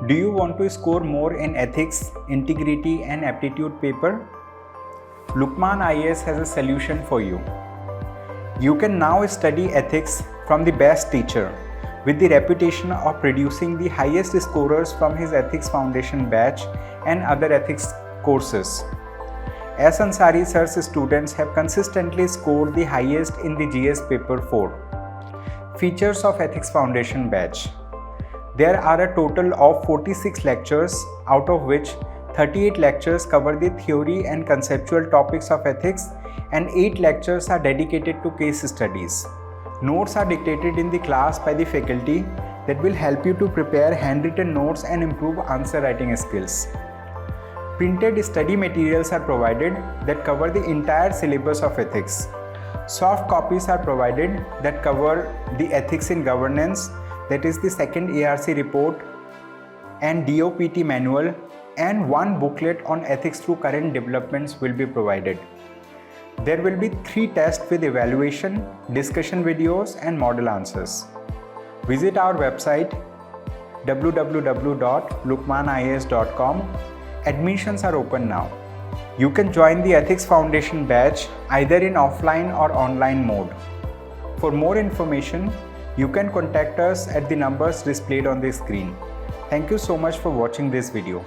Do you want to score more in ethics, integrity and aptitude paper? Lukmaan IAS has a solution for you. You can now study ethics from the best teacher with the reputation of producing the highest scorers from his Ethics Foundation batch and other ethics courses. As Ansari sir's students have consistently scored the highest in the GS paper 4. Features of Ethics Foundation batch. There are a total of 46 lectures, out of which 38 lectures cover the theory and conceptual topics of ethics and 8 lectures are dedicated to case studies. Notes are dictated in the class by the faculty that will help you to prepare handwritten notes and improve answer writing skills. Printed study materials are provided that cover the entire syllabus of ethics. Soft copies are provided that cover the ethics in governance, that is the second ARC report and DOPT manual, and one booklet on ethics through current developments will be provided. There will be 3 tests with evaluation, discussion videos and model answers. Visit our website www.lukmaanias.com. Admissions are open now. You can join the Ethics Foundation batch either in offline or online mode. For more information, you can contact us at the numbers displayed on the screen. Thank you so much for watching this video.